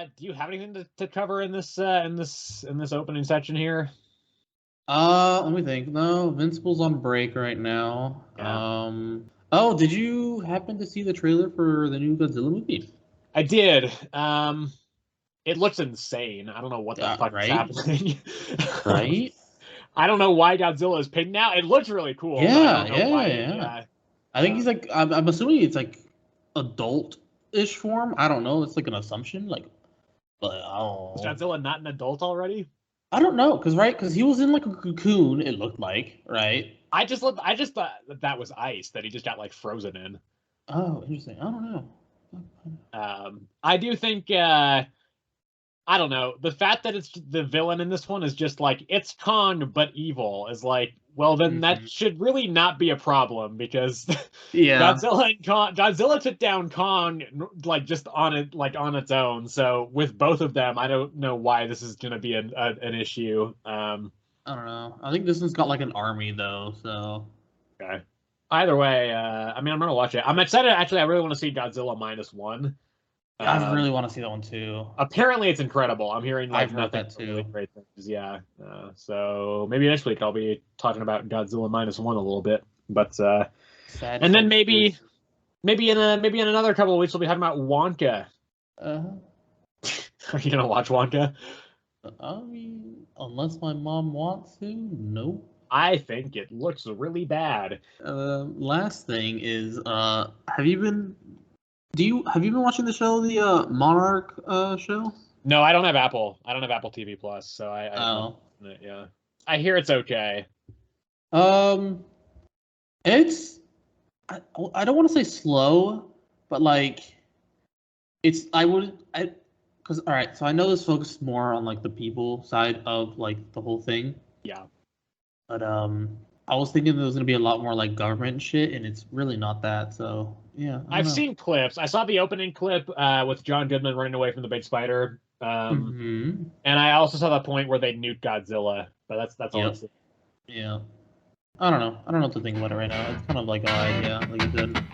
do you have anything to cover in this opening section here? Let me think. No, Invincible's on break right now. Yeah. Oh, did you happen to see the trailer for the new Godzilla movie? I did. It looks insane. I don't know what the fuck is Right? happening. Right? I don't know why Godzilla is pink now. It looks really cool, but I don't know why. Yeah. I think he's like, I'm assuming it's like adult-ish form. I don't know. It's like an assumption. But Is Godzilla not an adult already? I don't know, because he was in like a cocoon. It looked like, right? I just thought that was ice that he just got like frozen in. Oh, interesting. I don't know. I do think I don't know. The fact that it's the villain in this one is just like it's Kong but evil is like, well then that should really not be a problem because Godzilla took down Kong like just on its own. So with both of them, I don't know why this is going to be an issue. I don't know. I think this one's got like an army though, so okay. Either way, I mean I'm gonna watch it. I'm excited. Actually, I really want to see Godzilla -1. I really want to see that one too. Apparently, it's incredible. I'm hearing like I've heard that too. Really great things. Yeah. So maybe next week I'll be talking about Godzilla -1 a little bit, but and then maybe in another couple of weeks we'll be talking about Wonka. Are you gonna watch Wonka? I mean, unless my mom wants to, nope. I think it looks really bad. Last thing is, have you been watching the show, the Monarch show? No, I don't have Apple. I don't have Apple TV Plus, so yeah. I hear it's okay. It's I don't want to say slow, but like it's because all right. So I know this focuses more on like the people side of like the whole thing. Yeah. But I was thinking there was gonna be a lot more like government shit, and it's really not that. So yeah, I've seen clips. I saw the opening clip with John Goodman running away from the big spider, and I also saw the point where they nuked Godzilla. But that's all. Yeah, I don't know. I don't know what to think about it right now. It's kind of like an idea, like you said.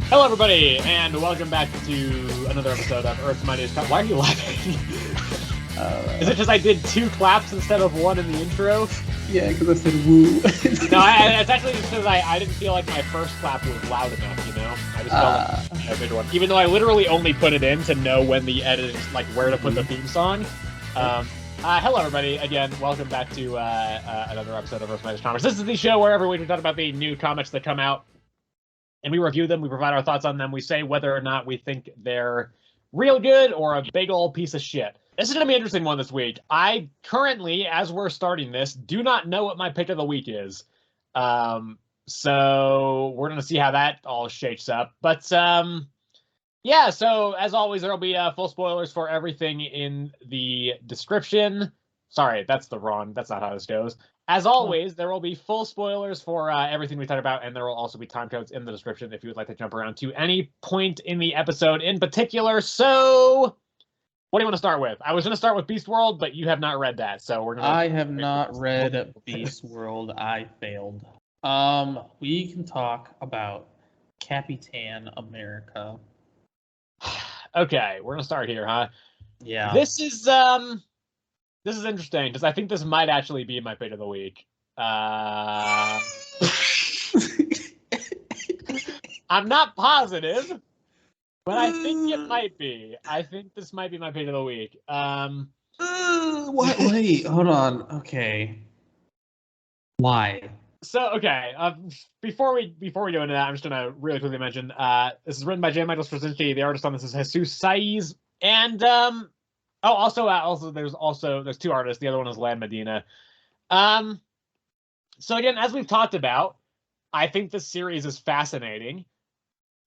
Hello, everybody, and welcome back to another episode of Earth's Mightiest Top. Why are you laughing? Is it just I did 2 claps instead of 1 in the intro? Yeah, because I said woo. No, it's actually just because I didn't feel like my first clap was loud enough, you know? I just felt like a big one. Even though I literally only put it in to know when the edit is, like, where to put the theme song. Hello, everybody. Again, welcome back to another episode of Earth's Mightiest Comics. This is the show where every week we talk about the new comics that come out, and we review them, we provide our thoughts on them, we say whether or not we think they're real good or a big old piece of shit. This is going to be an interesting one this week. I currently, as we're starting this, do not know what my pick of the week is. So we're going to see how that all shakes up. But yeah, so as always, there will be full spoilers for everything in the description. Sorry, that's not how this goes. As always, there will be full spoilers for everything we talk about, and there will also be time codes in the description if you would like to jump around to any point in the episode in particular. So, what do you want to start with? I was going to start with Beast World, but you have not read that, so we're going to... I have not read Beast World. I failed. We can talk about Capitan America. Okay, we're going to start here, huh? Yeah. This is interesting, because I think this might actually be my pick of the week. I'm not positive, but I think it might be. I think this might be my pick of the week. Wait, hold on. Okay. Why? So, okay, before we go into that, I'm just going to really quickly mention, this is written by J. Michael Straczynski. The artist on this is Jesus Saiz, and... also, there's 2 artists. The other one is Lan Medina. So again, as we've talked about, I think this series is fascinating,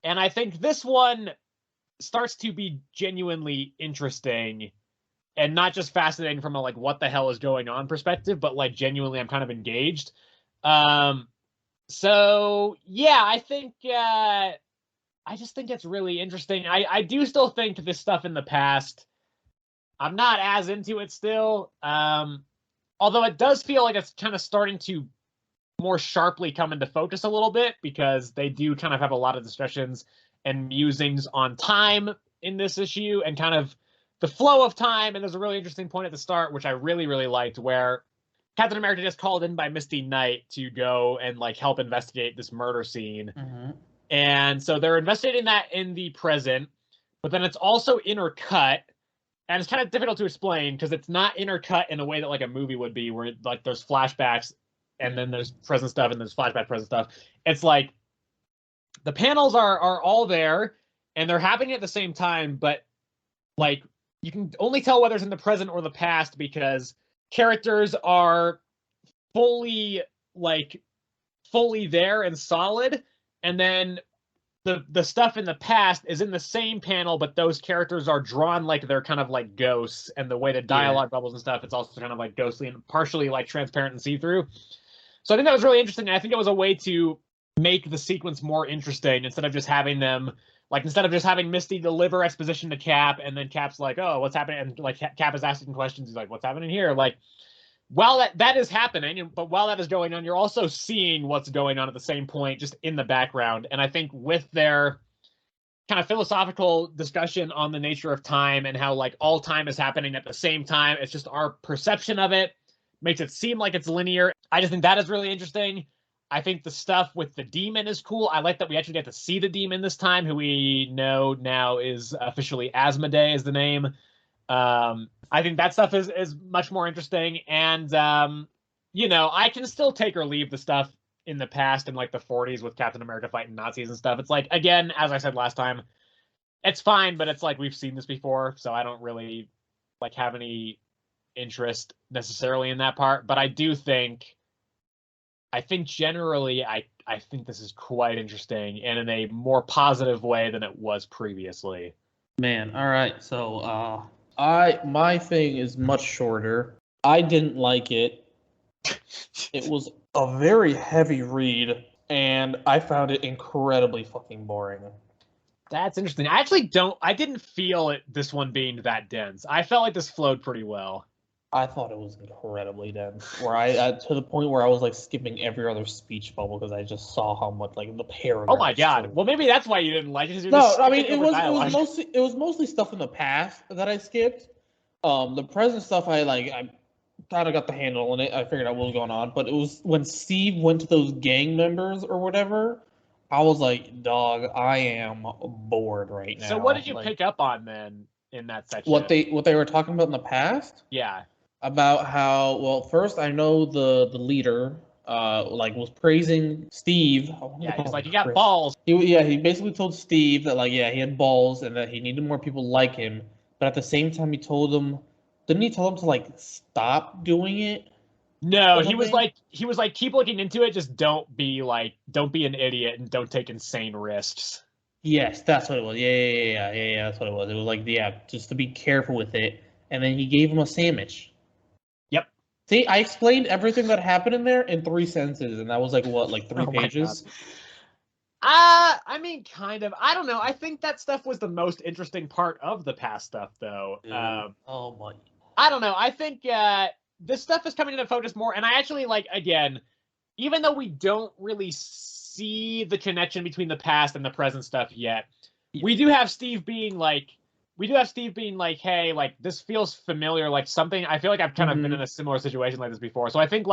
and I think this one starts to be genuinely interesting, and not just fascinating from a like what the hell is going on perspective, but like genuinely I'm kind of engaged. So yeah, I think I just think it's really interesting. I do still think this stuff in the past. I'm not as into it still, although it does feel like it's kind of starting to more sharply come into focus a little bit, because they do kind of have a lot of discussions and musings on time in this issue and kind of the flow of time. And there's a really interesting point at the start, which I really, really liked, where Captain America just called in by Misty Knight to go and like help investigate this murder scene. Mm-hmm. And so they're investigating that in the present, but then it's also intercut. And it's kind of difficult to explain because it's not intercut in a way that like a movie would be, where like there's flashbacks and then there's present stuff and there's flashback present stuff. It's like the panels are all there and they're happening at the same time, but like you can only tell whether it's in the present or the past because characters are fully there and solid, and then the stuff in the past is in the same panel, but those characters are drawn like they're kind of like ghosts, and the way the dialogue bubbles and stuff, it's also kind of like ghostly and partially like transparent and see-through. So I think that was really interesting, and I think it was a way to make the sequence more interesting instead of just having Misty deliver exposition to Cap, and then Cap's like, oh, what's happening? And like Cap is asking questions. He's like, what's happening here? Like, while that is happening, but while that is going on, you're also seeing what's going on at the same point, just in the background. And I think with their kind of philosophical discussion on the nature of time and how like all time is happening at the same time, it's just our perception of it makes it seem like it's linear. I just think that is really interesting. I think the stuff with the demon is cool. I like that we actually get to see the demon this time, who we know now is officially Asmodee is the name. I think that stuff is much more interesting. And, I can still take or leave the stuff in the past in like the 40s with Captain America fighting Nazis and stuff. It's like, again, as I said last time, it's fine, but it's like we've seen this before, so I don't really like have any interest necessarily in that part. But I think generally, I think this is quite interesting and in a more positive way than it was previously. Man, all right. So my thing is much shorter. I didn't like it. It was a very heavy read, and I found it incredibly fucking boring. That's interesting. I didn't feel this one being that dense. I felt like this flowed pretty well. I thought it was incredibly dense, where to the point where I was like skipping every other speech bubble because I just saw how much like the paragraph. Oh my god! Well, maybe that's why you didn't like it. No, I mean it was mostly stuff in the past that I skipped. The present stuff I kind of got the handle on it. I figured out what was going on, but it was when Steve went to those gang members or whatever. I was like, dog, I am bored right now. So what did you pick up on then in that section? What they were talking about in the past? Yeah. About how, well, first I know the leader was praising Steve. Yeah, he's like, you got balls. He basically told Steve that he had balls and that he needed more people like him. But at the same time, didn't he tell him to stop doing it? No, he was like, keep looking into it. Just don't be an idiot and don't take insane risks. Yes, that's what it was. Yeah, that's what it was. It was just to be careful with it. And then he gave him a sandwich. Yep. See, I explained everything that happened in there in 3 sentences, and that was 3 pages. I mean, kind of. I don't know. I think that stuff was the most interesting part of the past stuff, though. Oh my. I don't know. I think this stuff is coming into focus more, and I actually again, even though we don't really see the connection between the past and the present stuff yet, we do have Steve being hey, this feels familiar, something. I feel like I've kind of been in a similar situation like this before. So I think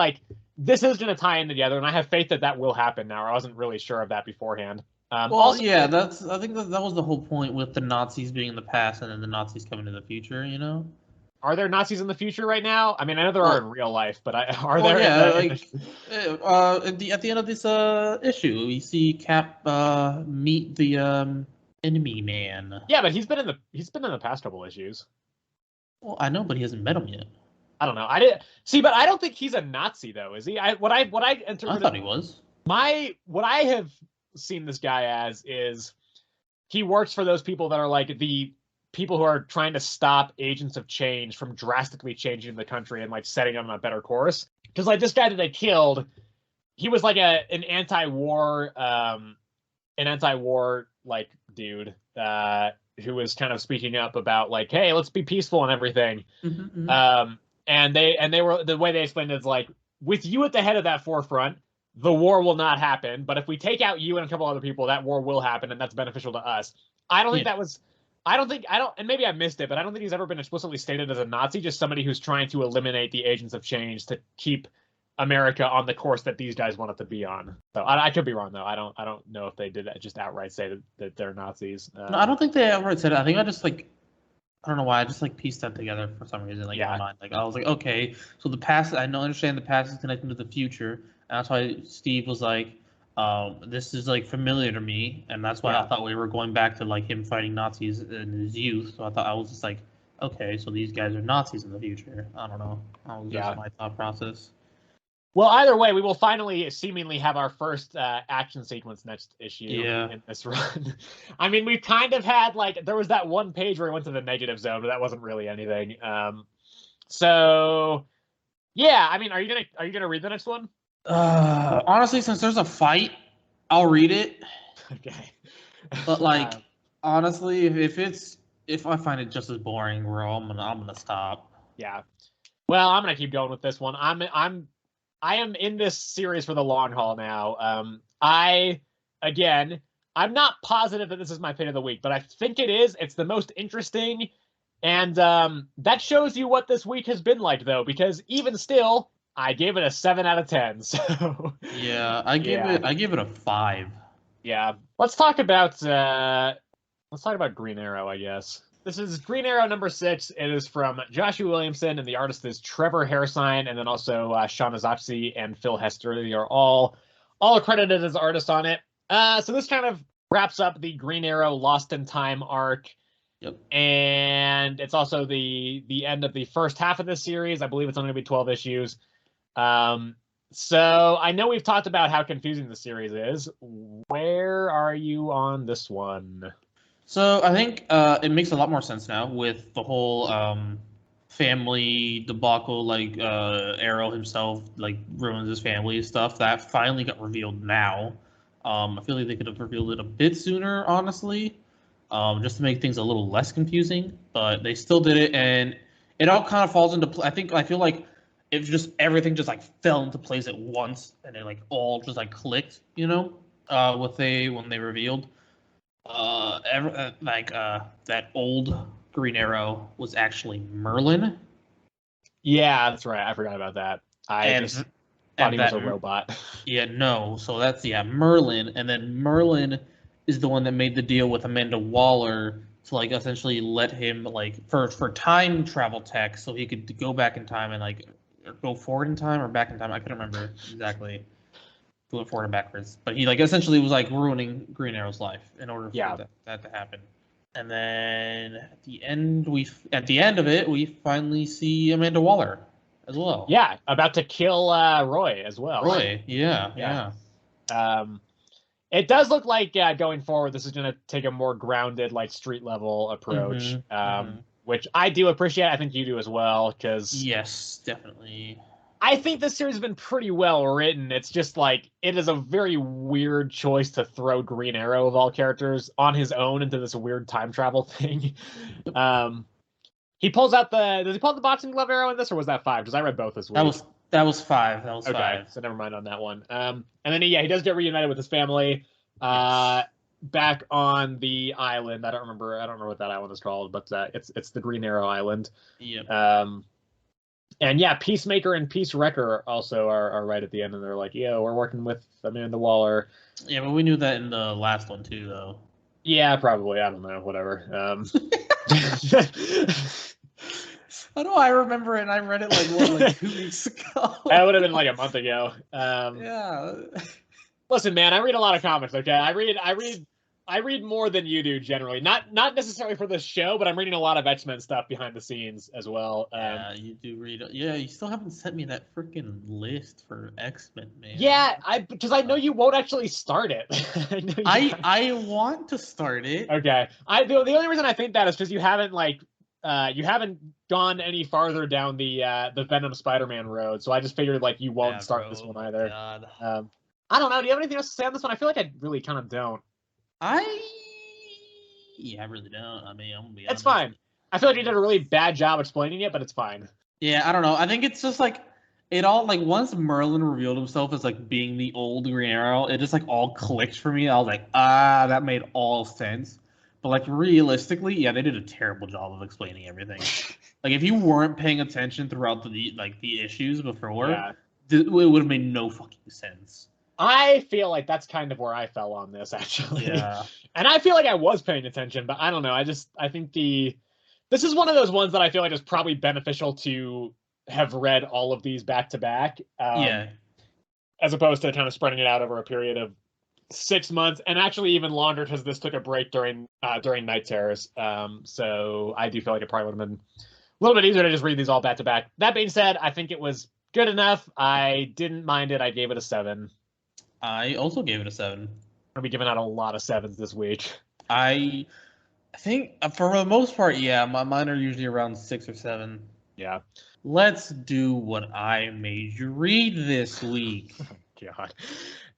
this is going to tie in together, and I have faith that will happen now. I wasn't really sure of that beforehand. I think that was the whole point with the Nazis being in the past and then the Nazis coming in the future, Are there Nazis in the future right now? I mean, I know there are in real life, but are there? Yeah, at the end of this issue, we see Cap meet the enemy man. Yeah, but he's been in the past couple issues. Well, I know, but he hasn't met him yet. I don't know. I didn't see, but I don't think he's a Nazi though, is he? I thought he was. What I have seen this guy as is he works for those people that are the people who are trying to stop agents of change from drastically changing the country and setting them on a better course. Because this guy that they killed, he was an anti-war dude who was kind of speaking up about hey, let's be peaceful and everything. And they were, the way they explained it is with you at the head of that forefront, the war will not happen. But if we take out you and a couple other people, that war will happen, and that's beneficial to us. I don't think that was. I don't, and maybe I missed it, but I don't think he's ever been explicitly stated as a Nazi. Just somebody who's trying to eliminate the agents of change to keep America on the course that these guys want it to be on. So I could be wrong though. I don't know if they did just outright say that they're Nazis. No, I don't think they outright said it. I think I just like. I don't know why. I just like pieced that together for some reason. Like in my mind, like I was like, okay, so the past. I don't understand the past is connected to the future, and that's why Steve was like, this is like familiar to me, and that's why I thought we were going back to like him fighting Nazis in his youth. So I was just like, okay, so these guys are Nazis in the future. I don't know. That was just my thought process. Well, either way, we will finally seemingly have our first action sequence next issue in this run. I mean, we've kind of had like there was that one page where I went to the negative zone, but that wasn't really anything. So yeah, I mean, are you gonna read the next one? Honestly, since there's a fight, I'll read it. Okay. But like, honestly, if I find it just as boring, I'm gonna stop. Yeah. Well, I'm gonna keep going with this one. I am in this series for the long haul now. I'm not positive that this is my pick of the week, but I think it is. It's the most interesting, and that shows you what this week has been like, though, because even still, I gave it a 7 out of 10. So yeah, I give it a 5. Yeah, let's talk about Green Arrow, I guess. This is Green Arrow number 6. It is from Joshua Williamson, and the artist is Trevor Hairsine, and then also Sean Azacci and Phil Hester. They are all credited as artists on it. So this kind of wraps up the Green Arrow Lost in Time arc. Yep. And it's also the end of the first half of this series. I believe it's only going to be 12 issues. So I know we've talked about how confusing the series is. Where are you on this one? So I think it makes a lot more sense now with the whole family debacle, like Arrow himself like ruins his family stuff. That finally got revealed now. I feel like they could have revealed it a bit sooner, honestly, just to make things a little less confusing. But they still did it, and it all kind of falls into. I feel like it just everything just like fell into place at once, and it like all just like clicked, you know, when they revealed. That old Green Arrow was actually Merlin. Yeah, that's right. I forgot about that. I thought he was a robot. Yeah, no. So that's Merlin, and then Merlin is the one that made the deal with Amanda Waller to like essentially let him like for time travel tech, so he could go back in time and like go forward in time or back in time. I couldn't remember exactly. Going forward and backwards, but he like essentially was like ruining Green Arrow's life in order for that to happen. And then at the end of it, we finally see Amanda Waller as well. Yeah, about to kill Roy as well. Roy, yeah. It does look like going forward, this is going to take a more grounded, like street level approach, which I do appreciate. I think you do as well, because yes, definitely. I think this series has been pretty well written. It's just like it is a very weird choice to throw Green Arrow of all characters on his own into this weird time travel thing. He pulls out does he pull out the boxing glove arrow in this, or was that 5? Because I read both this week. That was 5. That was okay, 5. So never mind on that one. And then he does get reunited with his family back on the island. I don't remember what that island is called, but it's the Green Arrow Island. Yep. And yeah, Peacemaker and Peace Wrecker also are right at the end, and they're like, "Yeah, we're working with Amanda Waller." Yeah, but we knew that in the last one too, though. Yeah, probably. I don't know. Whatever. I know. I remember it, and I read it like 2 weeks ago. That would have been like a month ago. Yeah. Listen, man, I read a lot of comics. Okay, I read more than you do generally. Not necessarily for this show, but I'm reading a lot of X-Men stuff behind the scenes as well. Yeah, you do read. Yeah, you still haven't sent me that freaking list for X-Men, man. Yeah, because I know you won't actually start it. I want to start it. Okay. The only reason I think that is because you haven't gone any farther down the Venom Spider-Man road. So I just figured like you won't start this one either. God. I don't know. Do you have anything else to say on this one? I feel like I really kind of don't. I really don't. I mean, I'm gonna be honest. It's fine. I feel like you did a really bad job explaining it, but it's fine. Yeah, I don't know. I think it's just like it all like once Merlin revealed himself as like being the old Green Arrow, it just like all clicked for me. I was like, that made all sense. But like realistically, yeah, they did a terrible job of explaining everything. Like if you weren't paying attention throughout the issues before, Yeah. it would have made no fucking sense. I feel like that's kind of where I fell on this, actually. Yeah. And I feel like I was paying attention, but I don't know. I think this is one of those ones that I feel like is probably beneficial to have read all of these back to back. Yeah. As opposed to kind of spreading it out over a period of 6 months, and actually even longer because this took a break during Night Terrors. So I do feel like it probably would have been a little bit easier to just read these all back to back. That being said, I think it was good enough. I didn't mind it. I gave it a 7. I also gave it a 7. I'll be giving out a lot of 7s this week. I think for the most part, yeah, mine are usually around 6 or 7. Yeah. Let's do what I made you read this week. Oh, God.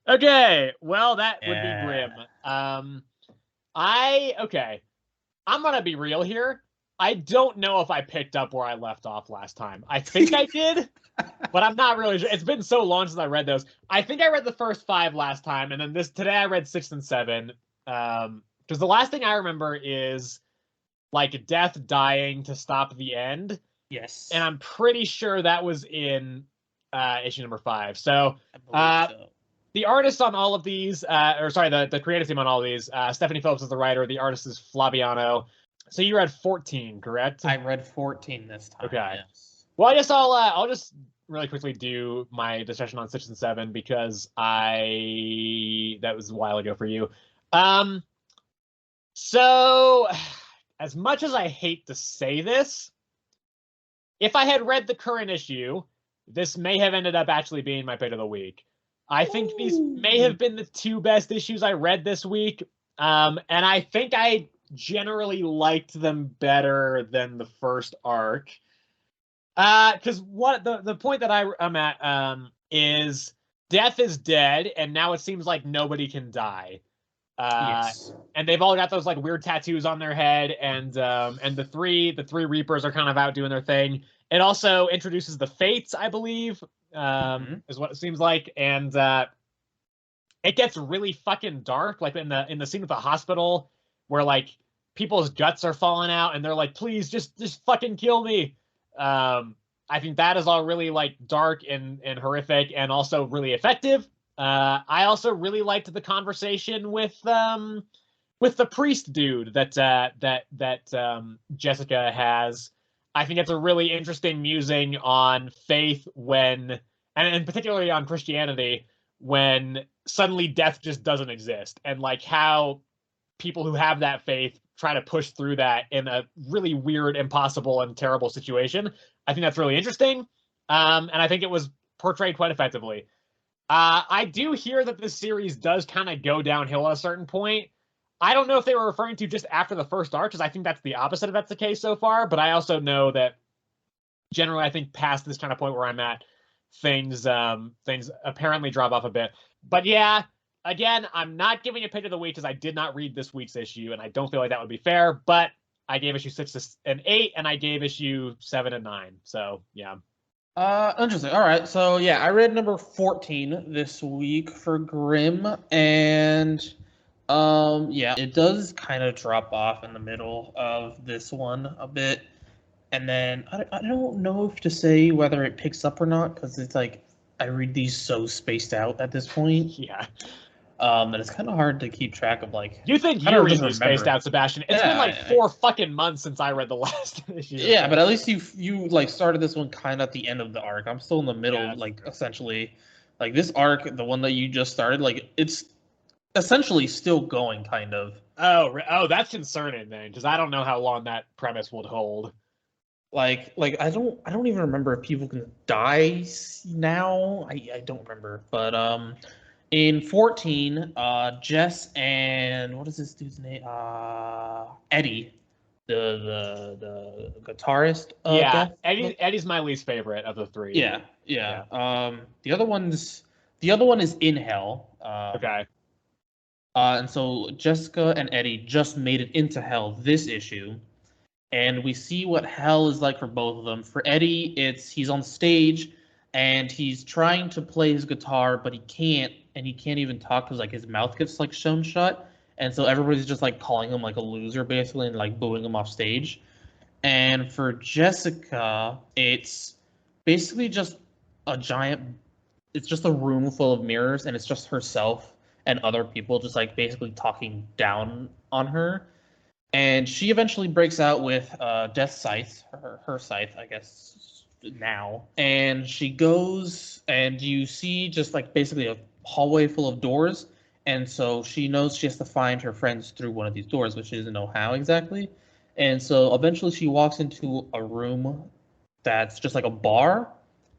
Okay. Well, that would be grim. Okay. I'm gonna be real here. I don't know if I picked up where I left off last time. I think I did, but I'm not really sure. It's been so long since I read those. I think I read the first 5 last time, and then today I read 6 and 7. Because the last thing I remember is like Death dying to stop the end. Yes. And I'm pretty sure that was in issue number 5. So, the artist on all of these, the creative team on all of these, Stephanie Phillips is the writer. The artist is Flaviano. So you read 14, correct? I read 14 this time. Okay. Yes. Well, I guess I'll just really quickly do my discussion on 6 and 7 because that was a while ago for you. So as much as I hate to say this, if I had read the current issue, this may have ended up actually being my pick of the week. I think these may have been the 2 best issues I read this week. And I think I generally liked them better than the first arc. Because what the point that I'm at is Death is dead, and now it seems like nobody can die. Yes. And they've all got those like weird tattoos on their head, and the three Reapers are kind of out doing their thing. It also introduces the Fates, I believe, is what it seems like, and it gets really fucking dark, like in the scene at the hospital where like people's guts are falling out, and they're like, "Please, just fucking kill me." I think that is all really like dark and horrific, and also really effective. I also really liked the conversation with the priest dude that Jessica has. I think it's a really interesting musing on faith and particularly on Christianity when suddenly death just doesn't exist, and like how people who have that faith try to push through that in a really weird, impossible, and terrible situation. I think that's really interesting, and I think it was portrayed quite effectively. I do hear that this series does kind of go downhill at a certain point. I don't know if they were referring to just after the first arc, because I think that's the opposite if that's the case so far, but I also know that generally I think past this kind of point where I'm at, things apparently drop off a bit. But yeah, again, I'm not giving a pick of the week because I did not read this week's issue, and I don't feel like that would be fair, but I gave issue 6 and 8, and I gave issue 7 and 9. So yeah. Interesting. All right. So yeah, I read number 14 this week for Grimm, and yeah, it does kind of drop off in the middle of this one a bit, and then I don't know if to say whether it picks up or not, because it's like I read these so spaced out at this point. Yeah. That it's kind of hard to keep track of, like. You think you read these spaced out, Sebastian? It's been like 4 fucking months since I read the last issue. Yeah, but at least you like started this one kind of at the end of the arc. I'm still in the middle, Yeah, like essentially, like this arc, the one that you just started, like it's essentially still going, kind of. Oh, that's concerning then, because I don't know how long that premise would hold. Like I don't even remember if people can die now. I don't remember, but in 14, Jess and what is this dude's name? Eddie, the guitarist. Yeah, Eddie's my least favorite of the 3. Yeah. The other one is in hell. Okay. And so Jessica and Eddie just made it into hell this issue, and we see what hell is like for both of them. For Eddie, he's on stage, and he's trying to play his guitar, but he can't, and he can't even talk because like his mouth gets like sewn shut, and so everybody's just like calling him like a loser basically and like booing him off stage. And for Jessica, it's basically just a giant. It's just a room full of mirrors, and it's just herself and other people just like basically talking down on her. And she eventually breaks out with Death Scythe, her scythe, I guess now. And she goes, and you see just like basically a hallway full of doors. And so she knows she has to find her friends through one of these doors, which she doesn't know how exactly. And so eventually she walks into a room that's just like a bar,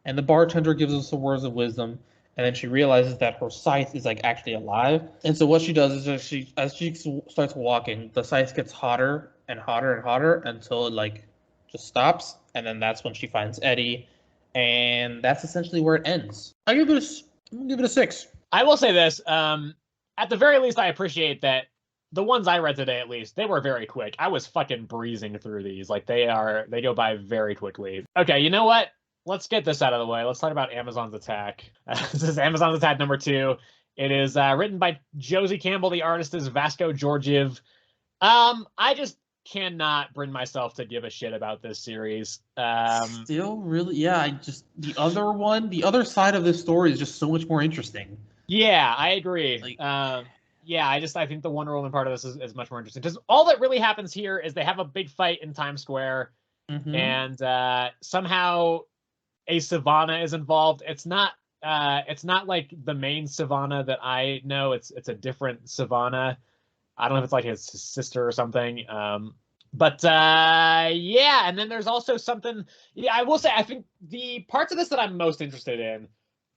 and the bartender gives us some words of wisdom, and then she realizes that her scythe is like actually alive. And so what she does is that as she starts walking, the scythe gets hotter and hotter and hotter until it like just stops, and then that's when she finds Eddie, and that's essentially where it ends. I'm gonna give it a 6. I will say this. At the very least, I appreciate that the ones I read today, at least, they were very quick. I was fucking breezing through these. Like they go by very quickly. Okay, you know what? Let's get this out of the way. Let's talk about Amazon's Attack. This is Amazon's Attack number 2. It is written by Josie Campbell. The artist is Vasco Georgiev. I just cannot bring myself to give a shit about this series. Still really, yeah. The other side of this story is just so much more interesting. Yeah, I agree. Like, yeah, I think the Wonder Woman part of this is much more interesting because all that really happens here is they have a big fight in Times Square, and somehow a Sivana is involved. It's not like the main Sivana that I know. It's a different Sivana. I don't know if it's like his sister or something. But yeah, and then there's also something. Yeah, I will say I think the parts of this that I'm most interested in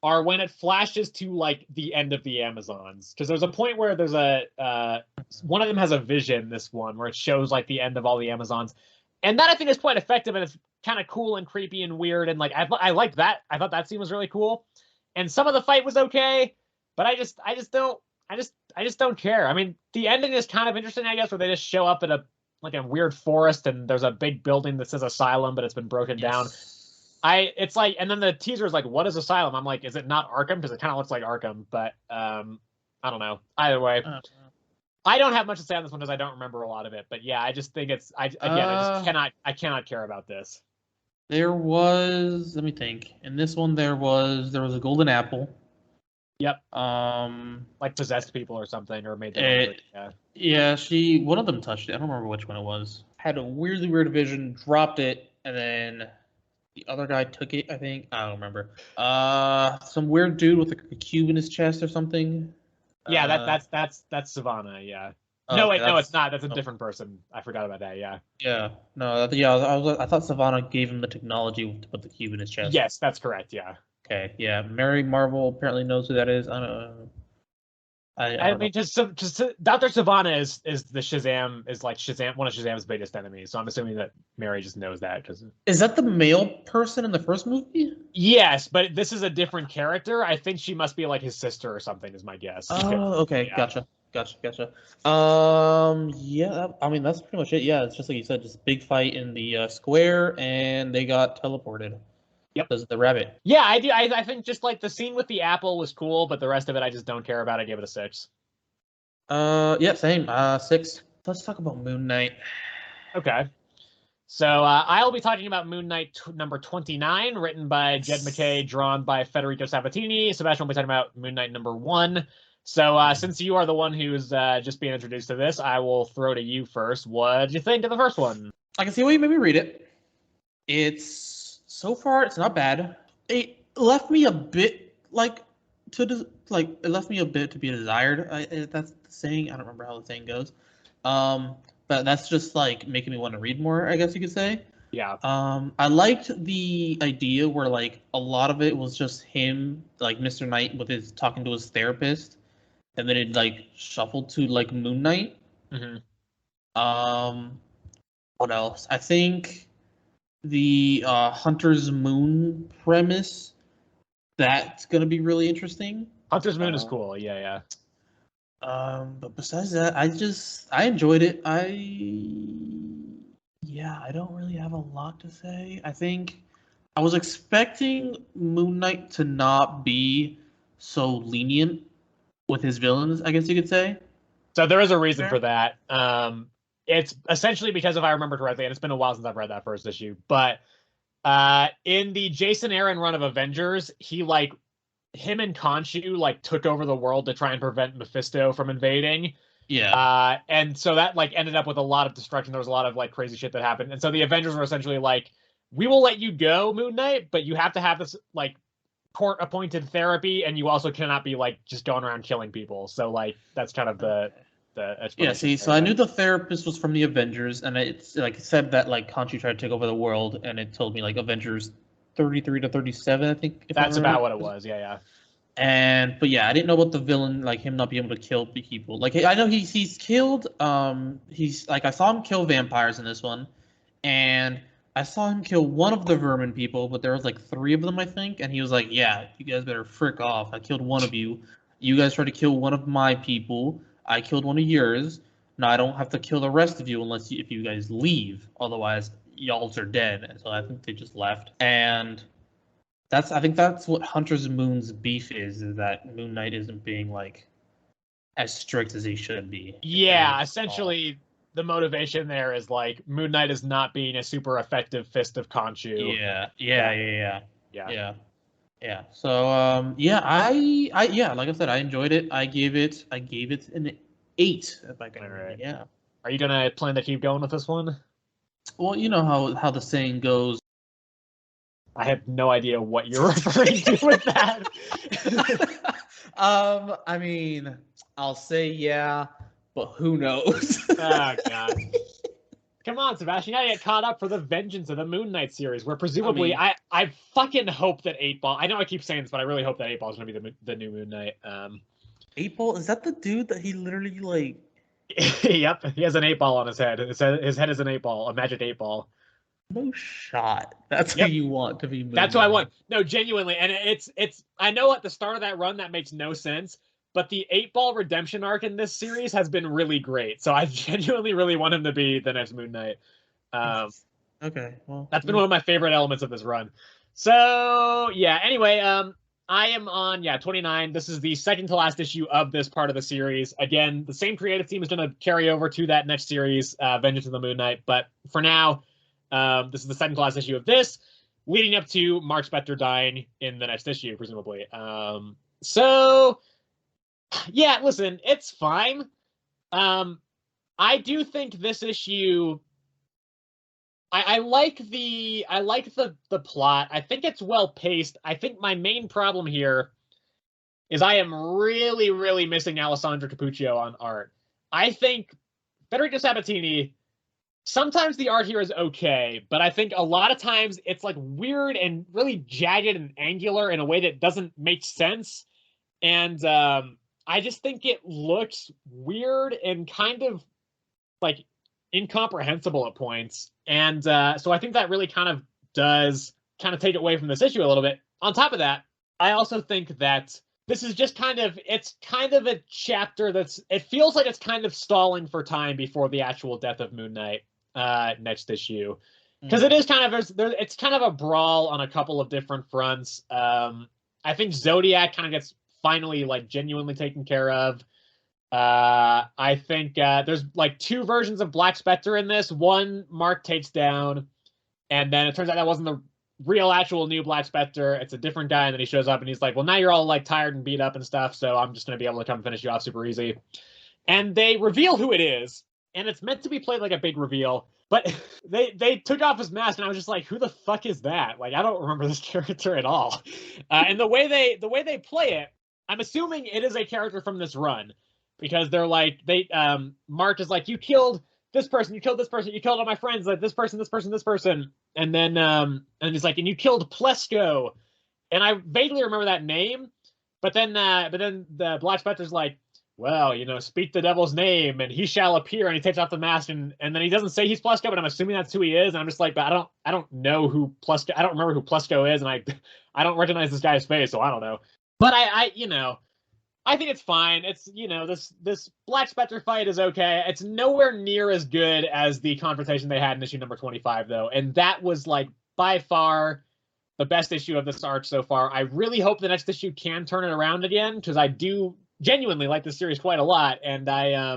are when it flashes to like the end of the Amazons, because there's a point where there's one of them has a vision. This one where it shows like the end of all the Amazons, and that I think is quite effective, and it's kind of cool and creepy and weird, and like I liked that. I thought that scene was really cool, and some of the fight was okay, but I just don't care. I mean, the ending is kind of interesting, I guess, where they just show up at a weird forest, and there's a big building that says Asylum, but it's been broken down. It's like, and then the teaser is like, what is Asylum? I'm like, is it not Arkham? Because it kind of looks like Arkham, but I don't know. Either way, I don't have much to say on this one because I don't remember a lot of it. But yeah, I just think I cannot care about this. There was, let me think. In this one, there was a golden apple. Yep. Like possessed people or something, or made them. Yeah, one of them touched it. I don't remember which one it was. Had a weirdly weird vision, dropped it, and then the other guy took it, I think. I don't remember. Some weird dude with a cube in his chest or something. Yeah, that's Savannah. Yeah. No, wait, no, it's not. That's a different person. I forgot about that. Yeah. Yeah. No. Yeah. I thought Savannah gave him the technology to put the cube in his chest. Yes, that's correct. Yeah. Okay. Yeah. Mary Marvel apparently knows who that is. I don't know. I mean, just Dr. Savannah is the Shazam, is like Shazam, one of Shazam's biggest enemies. So I'm assuming that Mary just knows that. Is that the male person in the first movie? Yes, but this is a different character. I think she must be like his sister or something, is my guess. Oh, okay, yeah. Gotcha. Yeah, I mean that's pretty much it. Yeah, it's just like you said, just big fight in the square, and they got teleported. Yep. Because of the rabbit. Yeah, I do. I think just like the scene with the apple was cool, but the rest of it I just don't care about. I give it a 6. Yeah, same. 6. Let's talk about Moon Knight. Okay. So I'll be talking about Moon Knight number 29, written by Jed MacKay, drawn by Federico Sabatini. Sebastian will be talking about Moon Knight number 1. So since you are the one who's just being introduced to this, I will throw to you first. What did you think of the first one? I can see why you made me read it. So far, it's not bad. It left me a bit it left me a bit to be desired. That's the saying. I don't remember how the saying goes. But that's just like making me want to read more, I guess you could say. Yeah. I liked the idea where like a lot of it was just him, like Mr. Knight with his talking to his therapist, and then it like shuffled to like Moon Knight. What else? I think the Hunter's Moon premise, that's gonna be really interesting. Hunter's Moon is cool. Yeah. But besides that, I enjoyed it. I don't really have a lot to say. I think I was expecting Moon Knight to not be so lenient with his villains, I guess you could say. So there is a reason for that. It's essentially because, if I remember correctly, and it's been a while since I've read that first issue, but in the Jason Aaron run of Avengers, him and Khonshu took over the world to try and prevent Mephisto from invading. Yeah. And so that ended up with a lot of destruction. There was a lot of crazy shit that happened. And so the Avengers were essentially like, we will let you go, Moon Knight, but you have to have this court appointed therapy, and you also cannot be just going around killing people. So that's kind of the Yeah, see, so I knew the therapist was from the Avengers, and it's like it said that Khonshu tried to take over the world, and it told me Avengers 33 to 37, I think. If that's about what it was. Yeah. But yeah, I didn't know about the villain, him not being able to kill people. I know he's killed. He's I saw him kill vampires in this one, and I saw him kill one of the vermin people, but there was three of them, I think, and he was like, "Yeah, you guys better frick off. I killed one of you. You guys tried to kill one of my people. I killed one of yours. Now I don't have to kill the rest of you if you guys leave. Otherwise, y'all's are dead." And so I think they just left, and I think that's what Hunter's Moon's beef is that Moon Knight isn't being as strict as he should be. Yeah, essentially the motivation there is Moon Knight is not being a super effective fist of Khonshu. Yeah. So yeah, like I said, I enjoyed it. I gave it an 8. If I can. Right. Yeah. Are you gonna plan to keep going with this one? Well, you know how the saying goes. I have no idea what you're referring to with that. I mean, I'll say yeah, but who knows? Oh god. Come on, Sebastian, you gotta get caught up for the Vengeance of the Moon Knight series, where presumably I fucking hope that 8-Ball. I know I keep saying this, but I really hope that 8-Ball is gonna be the new Moon Knight. 8-Ball, is that the dude that he literally Yep, he has an 8-Ball on his head. His head is an 8-Ball, a magic 8-Ball. No shot. That's who you want to be. That's what I want. No, genuinely, and it's. I know at the start of that run that makes no sense, but the 8-Ball redemption arc in this series has been really great. So I genuinely really want him to be the next Moon Knight. Okay, well, that's been one of my favorite elements of this run. So yeah. Anyway, I am on 29. This is the second to last issue of this part of the series. Again, the same creative team is going to carry over to that next series, Vengeance of the Moon Knight. But for now. This is the second class issue of this, leading up to Mark Spector dying in the next issue, presumably. So, yeah, listen, it's fine. I do think this issue. I like the plot. I think it's well paced. I think my main problem here is I am really, really missing Alessandro Cappuccio on art. I think Federico Sabatini. Sometimes the art here is okay, but I think a lot of times it's weird and really jagged and angular in a way that doesn't make sense. And I just think it looks weird and kind of incomprehensible at points. And so I think that really kind of does take away from this issue a little bit. On top of that, I also think that this is just it's kind of a chapter it feels like it's kind of stalling for time before the actual death of Moon Knight. Next issue, because it is it's kind of a brawl on a couple of different fronts. I think Zodiac kind of gets finally genuinely taken care of. I think there's 2 versions of Black Spectre in this. One Mark takes down, and then it turns out that wasn't the real actual new Black Spectre. It's a different guy, and then he shows up and he's like, well, now you're all tired and beat up and stuff, so I'm just gonna be able to come finish you off super easy. And they reveal who it is. And it's meant to be played like a big reveal, but they took off his mask, and I was just like, "Who the fuck is that?" I don't remember this character at all. And the way they play it, I'm assuming it is a character from this run, because they're Mark is like, "You killed this person, you killed this person, you killed all my friends, this person, this person, this person," and then and he's like, "And you killed Plesko," and I vaguely remember that name, but then the Black Spectre's like, well, speak the devil's name and he shall appear, and he takes off the mask, and then he doesn't say he's Plesko, but I'm assuming that's who he is, and I'm just but I don't know who Plesko, I don't remember who Plesko is, and I don't recognize this guy's face, so I don't know. But I think it's fine. It's this Black Spectre fight is okay. It's nowhere near as good as the confrontation they had in issue number 25 though, and that was by far the best issue of this arc so far. I really hope the next issue can turn it around again, because I do genuinely like this series quite a lot, and I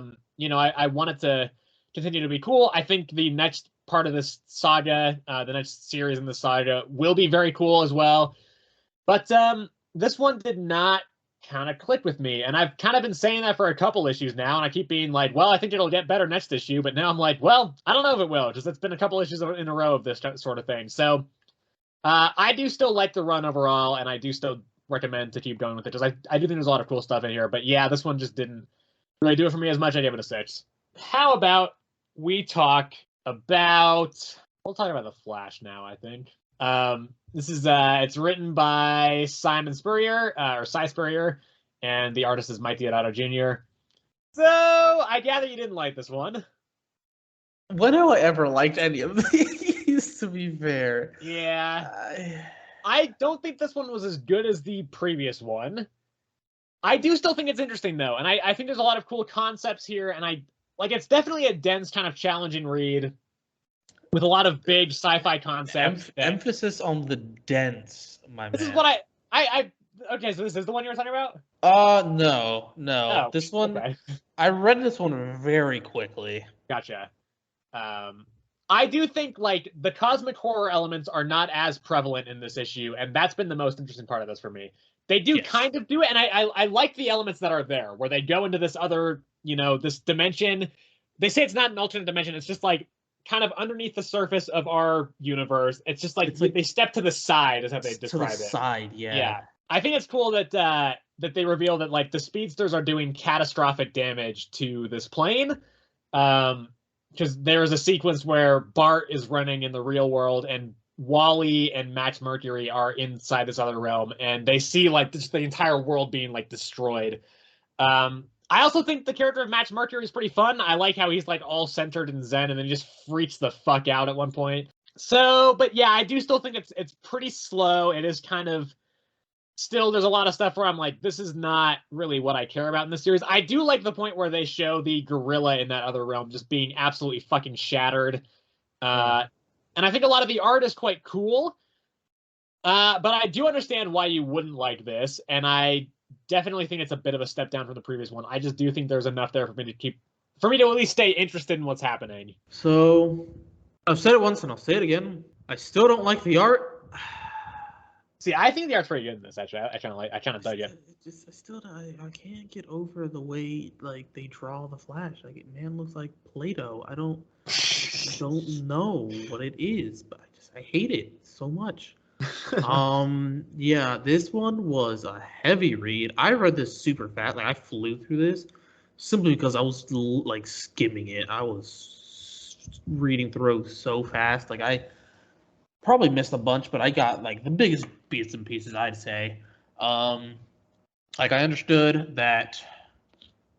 want it to continue to be cool. I think the next part of this saga, the next series in the saga, will be very cool as well. But this one did not kind of click with me, and I've kind of been saying that for a couple issues now, and I keep being like, well, I think it'll get better next issue, but now I'm like, well, I don't know if it will, because it's been a couple issues in a row of this sort of thing. So I do still like the run overall, and I do still recommend to keep going with it, because I do think there's a lot of cool stuff in here. But yeah, this one just didn't really do it for me as much. I gave it a 6. How about we talk about... We'll talk about The Flash now, I think. This is it's written by Simon Spurrier, or Cy Spurrier, and the artist is Mike Deodato Jr. So I gather you didn't like this one. When have I ever liked any of these, to be fair? Yeah. I don't think this one was as good as the previous one. I do still think it's interesting, though, and I think there's a lot of cool concepts here, and it's definitely a dense, kind of challenging read with a lot of big sci-fi concepts. Emphasis on the dense, my man. This is what I okay, so this is the one you were talking about? No. Oh, this one, okay. I read this one very quickly. Gotcha. I do think, like, the cosmic horror elements are not as prevalent in this issue, and that's been the most interesting part of this for me. They do kind of do it, and I like the elements that are there, where they go into this other, this dimension. They say it's not an alternate dimension, it's just, like, kind of underneath the surface of our universe. It's just like they step to the side, is how they describe it. To the side, yeah. Yeah. I think it's cool that that they reveal that, like, the speedsters are doing catastrophic damage to this plane. Because there's a sequence where Bart is running in the real world, and Wally and Max Mercury are inside this other realm, and they see, like, the entire world being, like, destroyed. I also think the character of Max Mercury is pretty fun. I like how he's, like, all centered and zen, and then just freaks the fuck out at one point. So, but yeah, I do still think it's pretty slow. It is kind of... Still, there's a lot of stuff where I'm like, this is not really what I care about in this series. I do like the point where they show the gorilla in that other realm just being absolutely fucking shattered. And I think a lot of the art is quite cool. But I do understand why you wouldn't like this, and I definitely think it's a bit of a step down from the previous one. I just do think there's enough there for me to at least stay interested in what's happening. So, I've said it once and I'll say it again. I still don't like the art. See, I think the art's pretty good in this. Actually, I kind of dug it. I can't get over the way, like, they draw the Flash. Like, man looks like Play-Doh. I don't know what it is, but I hate it so much. Yeah, this one was a heavy read. I read this super fast. Like, I flew through this simply because I was, like, skimming it. I was reading through so fast. Like, I probably missed a bunch, but I got, like, the biggest bits and pieces, I'd say. Like, I understood that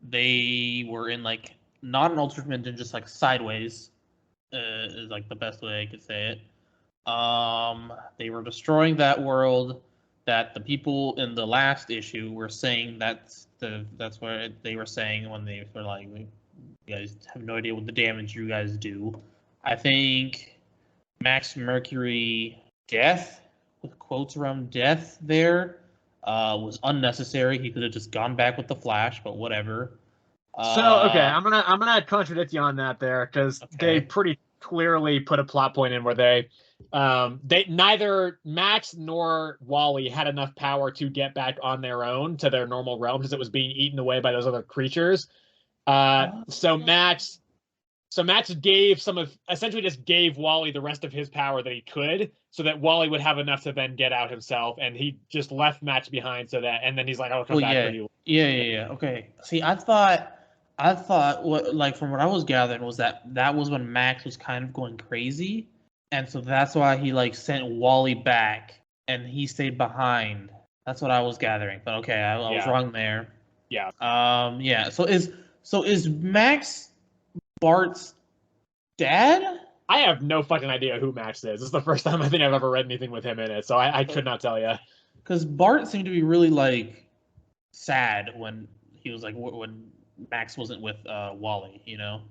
they were in, like, not an alternate dimension, just, like, sideways, is, like, the best way I could say it. They were destroying that world that the people in the last issue were saying that's what they were saying when they were like, you guys have no idea what the damage you guys do. I think Max Mercury death, with quotes around death there, was unnecessary. He could have just gone back with the Flash, but whatever. Okay, I'm gonna contradict you on that there, because they pretty clearly put a plot point in where they neither Max nor Wally had enough power to get back on their own to their normal realm, because it was being eaten away by those other creatures. So Max essentially just gave Wally the rest of his power that he could, so that Wally would have enough to then get out himself, and he just left Max behind, and then he's like, I'll come back for you. Yeah. Okay. See, I thought what, like, from what I was gathering was that was when Max was kind of going crazy, and so that's why he, like, sent Wally back and he stayed behind. That's what I was gathering. But okay, I was wrong there. Yeah. Yeah. So is Max Bart's dad? I have no fucking idea who Max is. This is the first time I think I've ever read anything with him in it, so I could not tell you. Because Bart seemed to be really, like, sad when he was, like, when Max wasn't with Wally, you know?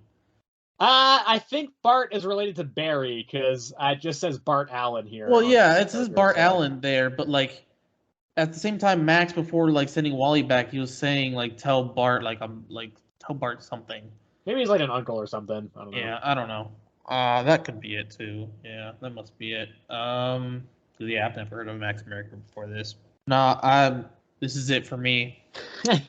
I think Bart is related to Barry because it just says Bart Allen here Well, on yeah, the it says poster, Bart so Allen there, but like at the same time, Max before like sending Wally back, he was saying like tell Bart like I'm like tell Bart something. maybe he's like an uncle or something. I don't know. Yeah, I don't know. That could be it too. Yeah, that must be it. Yeah, I've never heard of Max America before this. Nah, this is it for me.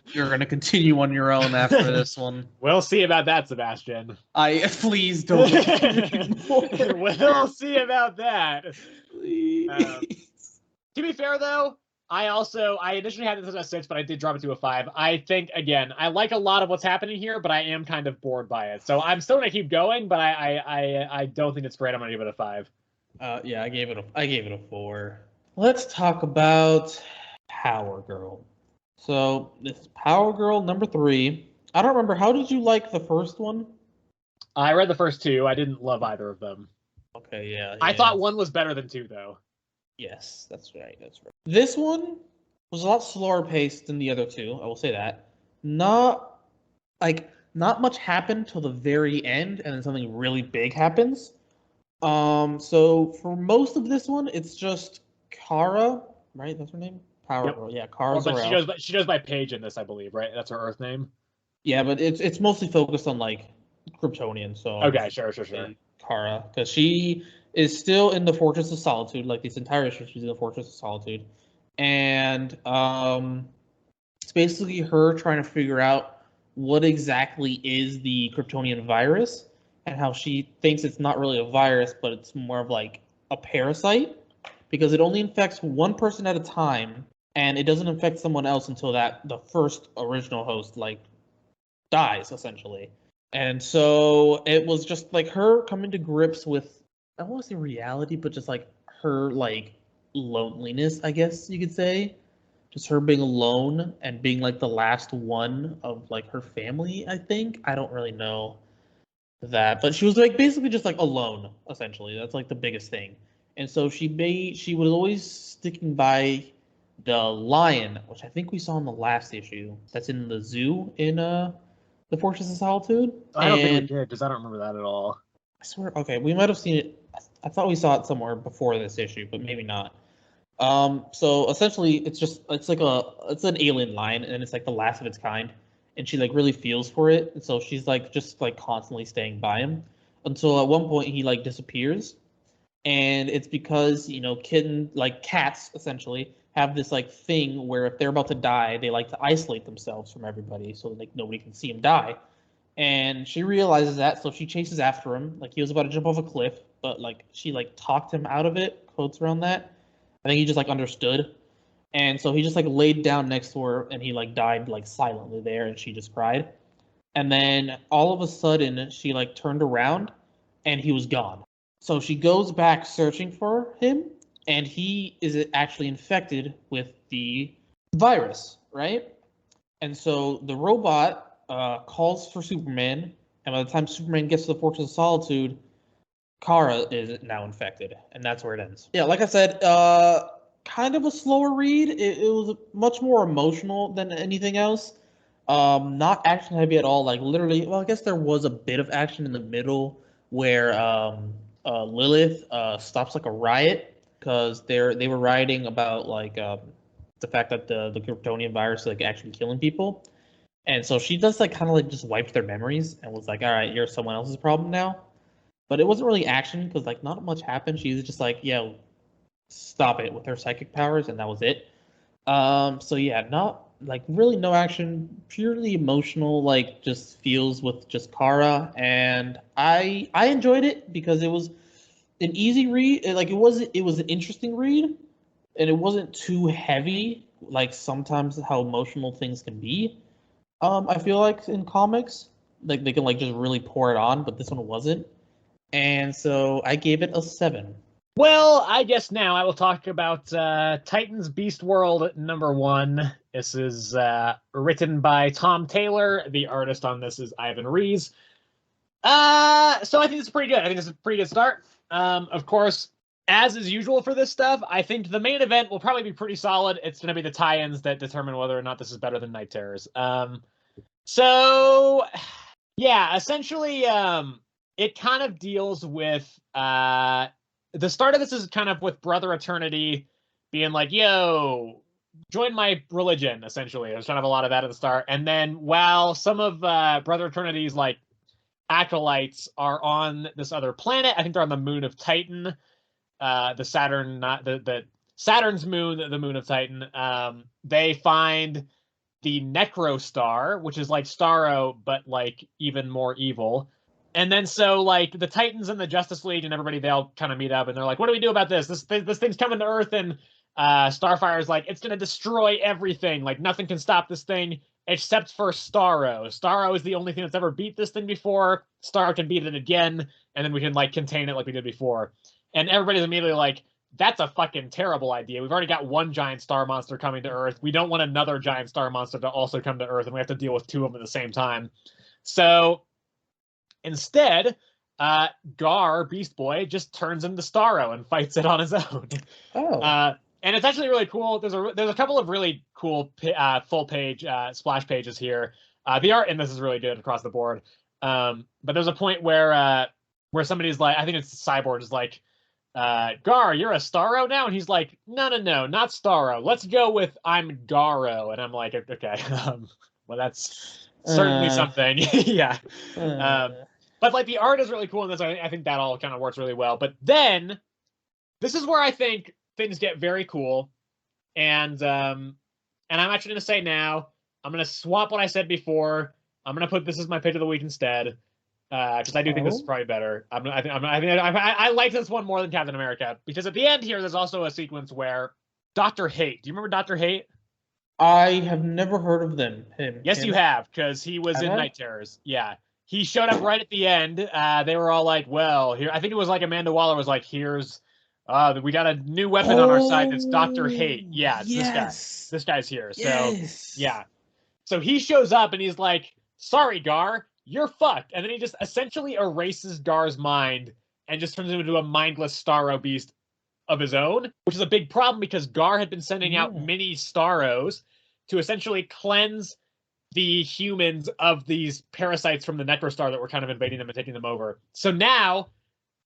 You're gonna continue on your own after this one. We'll see about that, Sebastian. Please don't continue anymore. We'll see about that. Please. To be fair, though, I initially had this as a 6, but I did drop it to a 5. I think again, I like a lot of what's happening here, but I am kind of bored by it. So I'm still gonna keep going, but I don't think it's great. I'm gonna give it a 5. Yeah, I gave it a 4. Let's talk about Power Girl. So this is Power Girl number 3. I don't remember. How did you like the first one? I read the first 2. I didn't love either of them. Okay, yeah. I thought 1 was better than 2, though. Yes, that's right. That's right. This one was a lot slower paced than the other 2. I will say that. Not not much happened till the very end, and then something really big happens. So for most of this one, it's just Kara, right? That's her name. Power Girl. Yeah, Kara Zor-El. But she goes by Paige in this, I believe, right? That's her Earth name. Yeah, but it's mostly focused on like Kryptonian. So okay, sure. Kara, because she is still in the Fortress of Solitude. Like this entire issue, she's in the Fortress of Solitude, and it's basically her trying to figure out what exactly is the Kryptonian virus, and how she thinks it's not really a virus, but it's more of like a parasite, because it only infects one person at a time, and it doesn't infect someone else until the first original host like dies essentially. And so it was just like her coming to grips with, I don't want to say reality, but just like her like loneliness, I guess you could say. Just her being alone and being like the last one of like her family, I think. I don't really know that, but she was like basically just like alone, essentially. That's like the biggest thing. And so she was always sticking by the lion, which I think we saw in the last issue. That's in the zoo in the Fortress of Solitude. I don't think we did, because I don't remember that at all. I swear, okay, we might have seen it. I thought we saw it somewhere before this issue, but maybe not. So essentially, it's an alien lion, and it's like the last of its kind, and she like really feels for it, and so she's like just like constantly staying by him until at one point he like disappears, and it's because cats essentially have this like thing where if they're about to die, they like to isolate themselves from everybody so like nobody can see them die. And she realizes that, so she chases after him. Like he was about to jump off a cliff, but like she like talked him out of it. Quotes around that. I think he just like understood, and so he just like laid down next to her, and he like died like silently there, and she just cried. And then all of a sudden, she like turned around, and he was gone. So she goes back searching for him, and he is actually infected with the virus, right? And so the robot calls for Superman, and by the time Superman gets to the Fortress of Solitude, Kara is now infected, and that's where it ends. Yeah, like I said, kind of a slower read. It was much more emotional than anything else. Not action heavy at all. Like literally, well, I guess there was a bit of action in the middle where Lilith stops like a riot because they were rioting about like the fact that the Kryptonian virus is like actually killing people. And so she just like kind of like just wiped their memories and was like, all right, you're someone else's problem now. But it wasn't really action because like not much happened. She was just like, yeah, stop it with her psychic powers, and that was it. So yeah, not like really no action, purely emotional, like just feels with just Kara, and I enjoyed it because it was an easy read. It was an interesting read, and it wasn't too heavy like sometimes how emotional things can be. I feel like in comics, like they can like just really pour it on, but this one wasn't. And so I gave it a 7. Well, I guess now I will talk about Titans Beast World #1. This is written by Tom Taylor. The artist on this is Ivan Reis. So I think this is pretty good. I think this is a pretty good start. Of course, as is usual for this stuff, I think the main event will probably be pretty solid. It's going to be the tie-ins that determine whether or not this is better than Night Terrors. So, yeah, essentially, it kind of deals with the start of this is kind of with Brother Eternity being like, yo, join my religion, essentially. There's kind of a lot of that at the start. And then while some of Brother Eternity's like acolytes are on this other planet, I think they're on the moon of Titan, the Saturn, not the Saturn's moon, the moon of Titan. They find the Necro Star, which is like Starro, but like even more evil. And then so like the Titans and the Justice League and everybody, they all kind of meet up and they're like, what do we do about this? This thing's coming to Earth, and Starfire's like, it's gonna destroy everything. Like nothing can stop this thing except for Starro. Starro is the only thing that's ever beat this thing before. Starro can beat it again, and then we can like contain it like we did before. And everybody's immediately like, that's a fucking terrible idea. We've already got one giant star monster coming to Earth. We don't want another giant star monster to also come to Earth, and we have to deal with two of them at the same time. So instead, Gar, Beast Boy, just turns into Starro and fights it on his own. Oh. And it's actually really cool. There's a couple of really cool full page splash pages here. The art in this is really good across the board. But there's a point where somebody's like, I think it's Cyborg, is like, Gar, you're a Starro now? And he's like, no, not Starro. Let's go with I'm Garro. And I'm like, okay, well, that's certainly something. Yeah. But like the art is really cool in this. I think that all kind of works really well. But then this is where I think things get very cool. And I'm actually going to say now, I'm going to swap what I said before. I'm going to put this as my pick of the week instead. Because I do think this is probably better. I like this one more than Captain America, because at the end here, there's also a sequence where Dr. Hate. Do you remember Dr. Hate? I have never heard of them. Yes, you have, because he was in Night Terrors. Yeah, he showed up right at the end. They were all like, "Well, here." I think it was like Amanda Waller was like, "Here's, we got a new weapon on our side. That's Dr. Hate. Yeah, it's this guy. This guy's here." So yeah, so he shows up and he's like, "Sorry, Gar. You're fucked." And then he just essentially erases Gar's mind and just turns him into a mindless Starro beast of his own, which is a big problem because Gar had been sending out mini Starros to essentially cleanse the humans of these parasites from the Necrostar that were kind of invading them and taking them over. So now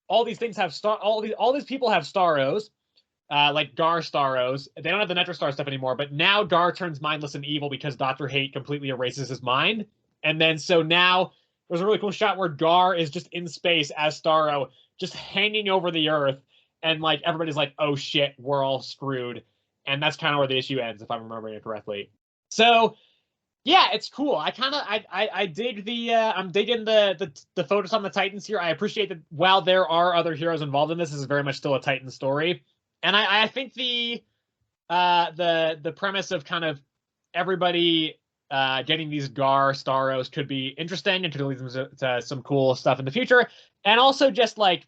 all these things have all these people have Starros, like Gar Starros. They don't have the Necrostar stuff anymore, but now Gar turns mindless and evil because Dr. Hate completely erases his mind. And then so now there's a really cool shot where Gar is just in space as Starro, just hanging over the Earth, and like everybody's like, "Oh shit, we're all screwed." And that's kind of where the issue ends, if I'm remembering it correctly. So yeah, it's cool. I dig the I'm digging the focus on the Titans here. I appreciate that while there are other heroes involved in this, this is very much still a Titan story. And I think the premise of kind of everybody getting these Gar Starros could be interesting and could lead them to some cool stuff in the future. And also just like,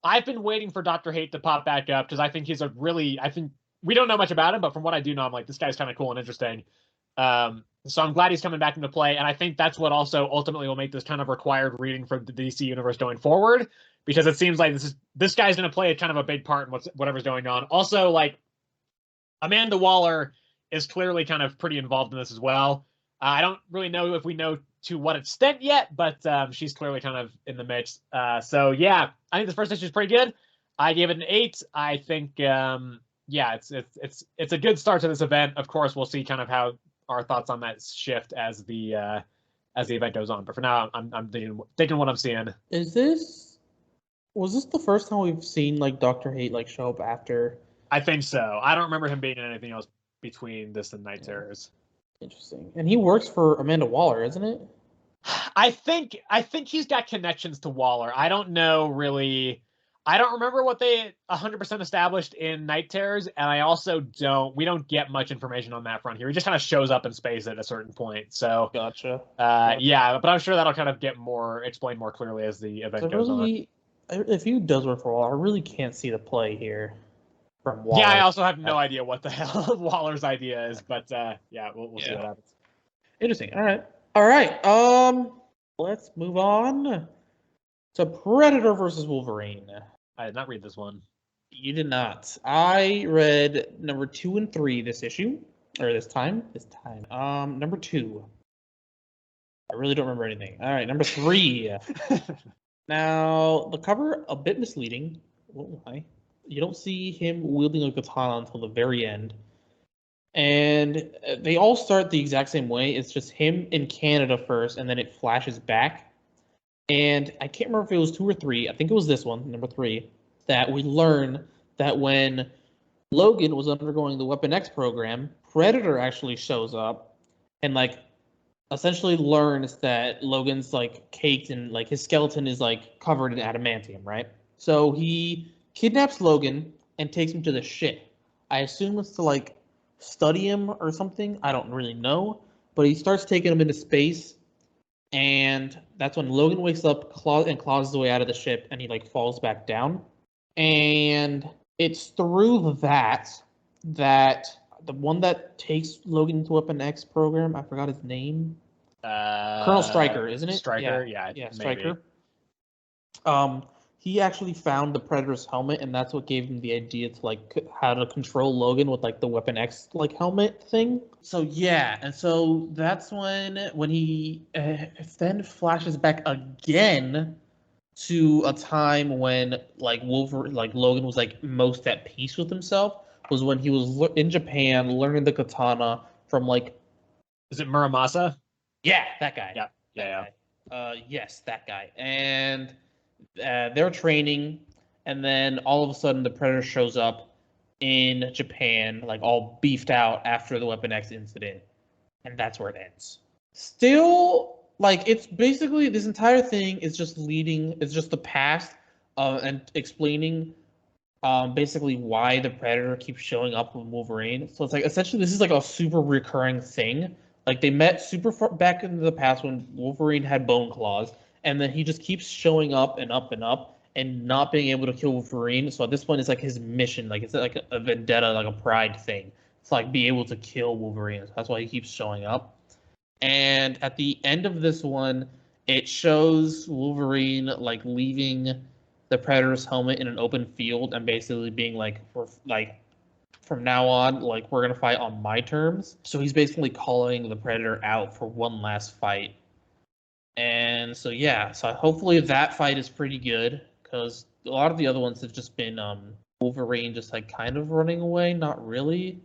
I've been waiting for Dr. Hate to pop back up because I think he's I think we don't know much about him, but from what I do know, I'm like, this guy's kind of cool and interesting. So I'm glad he's coming back into play. And I think that's what also ultimately will make this kind of required reading for the DC universe going forward, because it seems like this guy's going to play kind of a big part in whatever's going on. Also, like, Amanda Waller is clearly kind of pretty involved in this as well. I don't really know if we know to what extent yet, but she's clearly kind of in the mix. So yeah, I think this first issue is pretty good. I gave it an 8. I think yeah, it's a good start to this event. Of course, we'll see kind of how our thoughts on that shift as the event goes on. But for now, I'm thinking what I'm seeing. Was this the first time we've seen like Dr. Hate like show up after? I think so. I don't remember him being in anything else between this and Night Terrors. Interesting. And he works for Amanda Waller, isn't it? I think he's got connections to Waller. I don't know really. I don't remember what they 100% established in Night Terrors, and I also we don't get much information on that front here. He just kind of shows up in space at a certain point. So gotcha. Yeah, but I'm sure that'll kind of get explained more clearly as the event goes on. If he does work for Waller, I really can't see the play here from Waller. Yeah, I also have no idea what the hell Waller's idea is, but yeah, we'll see what happens. Interesting. All right. Let's move on to Predator versus Wolverine. I did not read this one. You did not. I read number 2 and 3 this issue, or this time. Number 2. I really don't remember anything. All right, number 3. Now, the cover, a bit misleading. Won't lie. You don't see him wielding a katana until the very end. And they all start the exact same way. It's just him in Canada first, and then it flashes back. And I can't remember if it was 2 or 3. I think it was this one, number 3, that we learn that when Logan was undergoing the Weapon X program, Predator actually shows up and like essentially learns that Logan's like caked and like his skeleton is like covered in adamantium, right? So he kidnaps Logan and takes him to the ship. I assume it's to like study him or something. I don't really know, but he starts taking him into space, and that's when Logan wakes up, claws his way out of the ship, and he like falls back down. And it's through that the one that takes Logan to Weapon X program, I forgot his name. Colonel Stryker, isn't it? Stryker, yeah, Stryker. He actually found the Predator's helmet, and that's what gave him the idea to like how to control Logan with like the Weapon X like helmet thing. So yeah, and so that's when he then flashes back again to a time when like Logan was like most at peace with himself, was when he was in Japan learning the katana from like, is it Muramasa? Yeah, that guy. Yeah. Yes, that guy. And they're training, and then all of a sudden the Predator shows up in Japan, like all beefed out after the Weapon X incident, and that's where it ends. Still, like it's basically this entire thing is just it's just the past, and explaining, basically why the Predator keeps showing up with Wolverine. So it's like essentially this is like a super recurring thing. Like they met super far back in the past when Wolverine had bone claws, and then he just keeps showing up and up and up and not being able to kill Wolverine. So at this point, it's like his mission, like it's like a vendetta, like a pride thing. It's like be able to kill Wolverine. So that's why he keeps showing up. And at the end of this one, it shows Wolverine like leaving the Predator's helmet in an open field and basically being like, from now on, like we're gonna fight on my terms. So he's basically calling the Predator out for one last fight. And so yeah, so hopefully that fight is pretty good, because a lot of the other ones have just been Wolverine just like kind of running away, not really.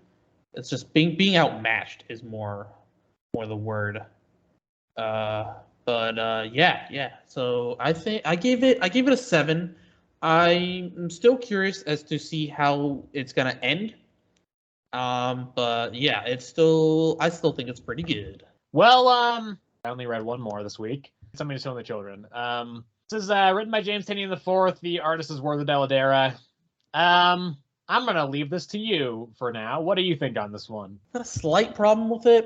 It's just being outmatched is more the word. Yeah. So I think I gave it a 7. I'm still curious as to see how it's gonna end. But yeah, I still think it's pretty good. Well, I only read one more this week. Something to show the children. This is written by James Tynion IV. The artist is Werther Dell'Edera. I'm gonna leave this to you for now. What do you think on this one? Got a slight problem with it.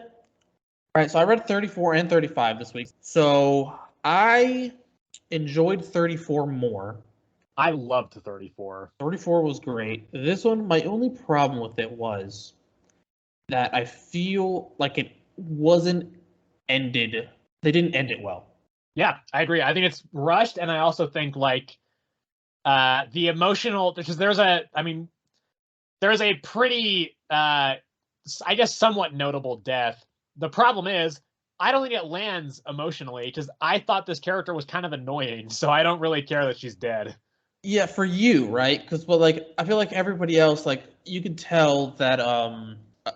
All right, so I read 34 and 35 this week. So I enjoyed 34 more. I loved 34. 34 was great. This one, my only problem with it was that I feel like it wasn't ended. They didn't end it well. Yeah, I agree. I think it's rushed, and I also think like the emotional, because there's a pretty I guess somewhat notable death. The problem is I don't think it lands emotionally, because I thought this character was kind of annoying, so I don't really care that she's dead. Yeah, for you, right? Because like I feel like everybody else, like you could tell that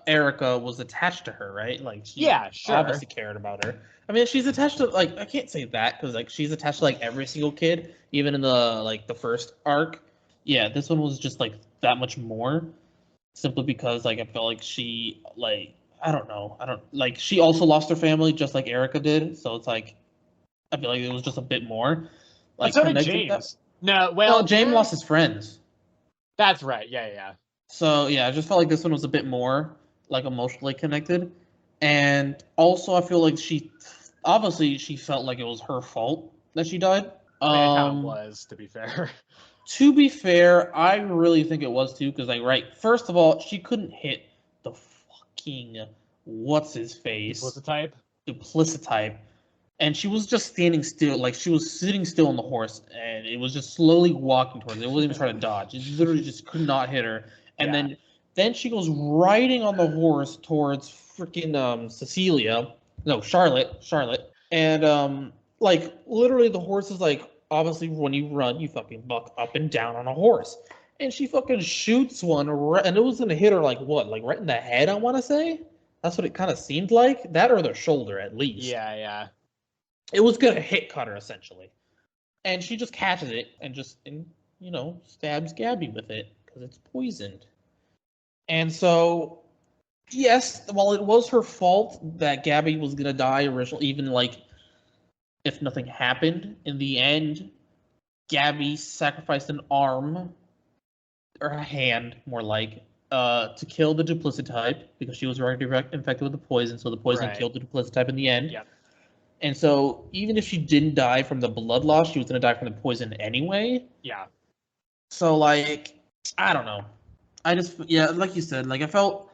Erica was attached to her, right? Like she obviously cared about her. I mean, she's attached to, like, I can't say that because like she's attached to like every single kid, even in the first arc. Yeah, this one was just like that much more, simply because like I felt like she, like, I don't know, she also lost her family just like Erica did. So it's like I feel like it was just a bit more. Like, so did James. No, James lost his friends. That's right. Yeah. So yeah, I just felt like this one was a bit more like emotionally connected, and also I feel like she felt like it was her fault that she died. I mean, it kind of was, to be fair. To be fair, I really think it was too, because like, right, first of all, she couldn't hit the fucking what's his face Duplicity, and she was just standing still, like she was sitting still on the horse, and it was just slowly walking towards it. It wasn't even trying to dodge. It literally just could not hit her. And then she goes riding on the horse towards freaking Charlotte, and like literally the horse is like obviously when you run, you fucking buck up and down on a horse. And she fucking shoots one, and it was gonna hit her like what, like right in the head, I want to say. That's what it kind of seemed like. That or the shoulder, at least. Yeah. It was gonna cut her essentially, and she just catches it and stabs Gabby with it because it's poisoned. And so, yes, while it was her fault that Gabby was gonna die originally, even like if nothing happened in the end, Gabby sacrificed an arm or a hand, more like, to kill the duplicity type because she was already infected with the poison. So the poison killed the duplicity type in the end. Yep. And so even if she didn't die from the blood loss, she was gonna die from the poison anyway. Yeah. So like, I don't know. I just like you said, like I felt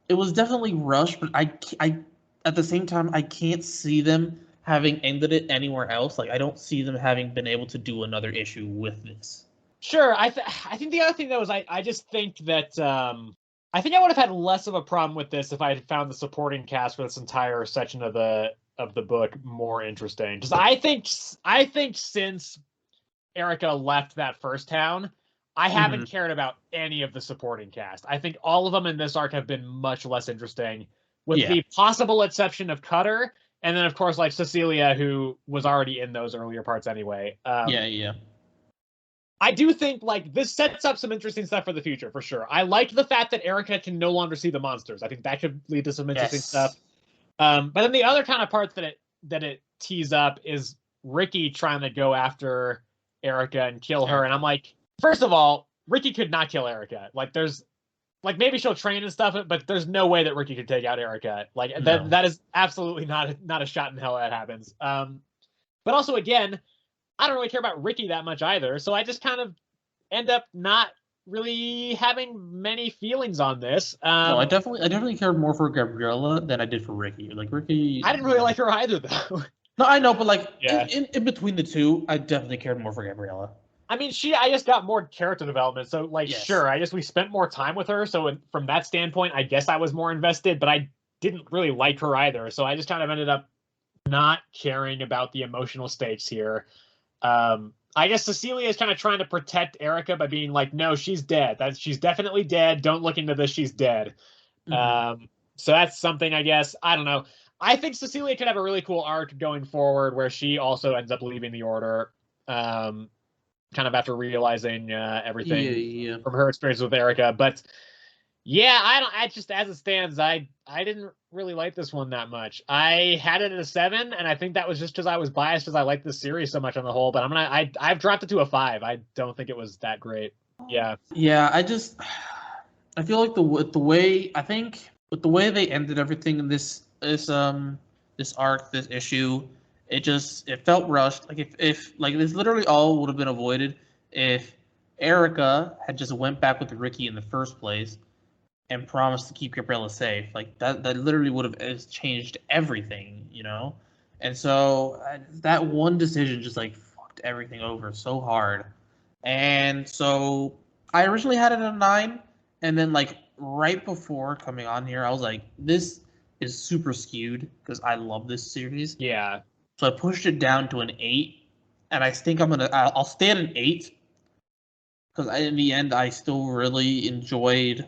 it was definitely rushed, but I at the same time I can't see them having ended it anywhere else. Like I don't see them having been able to do another issue with this. Sure. I think the other thing though is I just think that I think I would have had less of a problem with this if I had found the supporting cast for this entire section of the book more interesting. Because I think since Erica left that first town, I haven't cared about any of the supporting cast. I think all of them in this arc have been much less interesting, with the possible exception of Cutter, and then of course like Cecilia, who was already in those earlier parts anyway. I do think like this sets up some interesting stuff for the future for sure. I liked the fact that Erica can no longer see the monsters. I think that could lead to some interesting stuff. But then the other kind of parts that it tees up is Ricky trying to go after Erica and kill her, and I'm like, first of all, Ricky could not kill Erica. Like there's like maybe she'll train and stuff, but there's no way that Ricky could take out Erica. Like that is absolutely not a shot in hell that happens. But also again, I don't really care about Ricky that much either, so I just kind of end up not really having many feelings on this. No, I definitely cared more for Gabriella than I did for Ricky. Like Ricky, I didn't really like her either, though. No, I know, but like in between the two, I definitely cared more for Gabriella. I mean, I just got more character development, so like, sure, we spent more time with her, so from that standpoint, I guess I was more invested, but I didn't really like her either, so I just kind of ended up not caring about the emotional stakes here. I guess Cecilia is kind of trying to protect Erica by being like, no, she's dead. She's definitely dead. Don't look into this. She's dead. So that's something, I guess. I don't know. I think Cecilia could have a really cool arc going forward where she also ends up leaving the Order, kind of after realizing everything from her experience with Erica. But yeah, I just, as it stands, I didn't really like this one that much. I had it at a 7, and I think that was just because I was biased because I liked this series so much on the whole. But I've dropped it to a 5. I don't think it was that great. Yeah. I feel like the way they ended everything in this arc, this issue, it felt rushed. Like if like this literally all would have been avoided if Erica had just went back with Ricky in the first place and promised to keep Gabriella safe. Like that literally would have changed everything, you know? And so that one decision just like fucked everything over so hard. And so I originally had it at a 9, and then like right before coming on here, I was like, this is super skewed because I love this series. Yeah. So I pushed it down to an 8, and I think I'll stay at an 8 because in the end I still really enjoyed.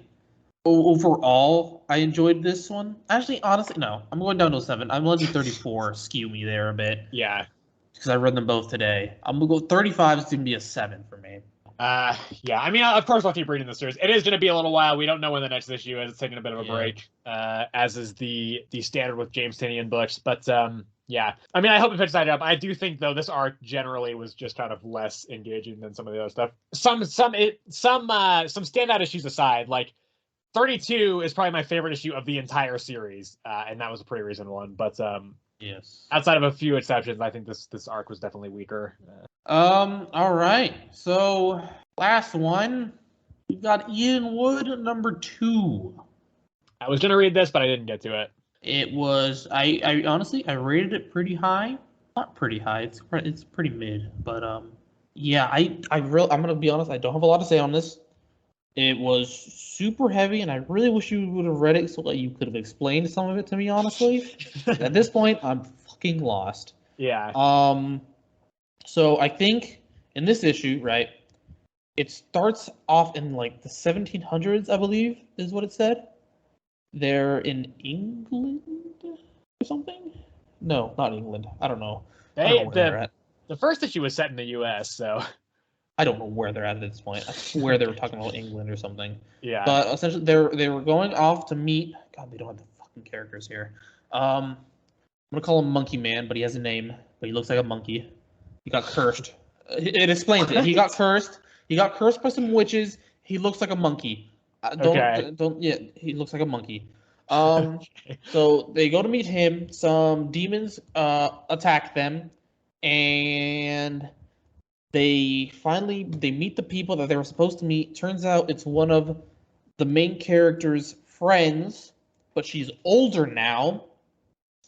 Overall, I enjoyed this one. Actually, honestly, no. I'm going down to a 7. I'm letting 34 skew me there a bit. Yeah. Because I read them both today. I'm going to go 35 is going to be a 7 for me. Yeah. I mean, of course I'll keep reading the series. It is going to be a little while. We don't know when the next issue is. It's taking a bit of a break, as is the standard with James Tynion books. But yeah. I mean, I hope it picks that up. I do think, though, this arc generally was just kind of less engaging than some of the other stuff. Some standout issues aside, like 32 is probably my favorite issue of the entire series, and that was a pretty recent one. But outside of a few exceptions, I think this arc was definitely weaker. All right. So last one, we've got Edenwood number 2. I was gonna read this, but I didn't get to it. It was I honestly I rated it pretty high. Not pretty high. It's pretty mid. But yeah, I'm gonna be honest. I don't have a lot to say on this. It was super heavy, and I really wish you would have read it so that you could have explained some of it to me, honestly. At this point, I'm fucking lost. Yeah. So I think in this issue, right, it starts off in like the 1700s, I believe, is what it said. They're in England or something? No, not England. I don't know. I don't know where they're at. The first issue was set in the U.S., so I don't know where they're at this point. I swear they were talking about England or something. yeah. But essentially, they were going off to meet. God, they don't have the fucking characters here. I'm gonna call him Monkey Man, but he has a name. But he looks like a monkey. He got cursed. It explains it. He got cursed. He got cursed by some witches. He looks like a monkey. Don't. Yeah, he looks like a monkey. So they go to meet him. Some demons attack them, and they meet the people that they were supposed to meet. Turns out it's one of the main character's friends, but she's older now,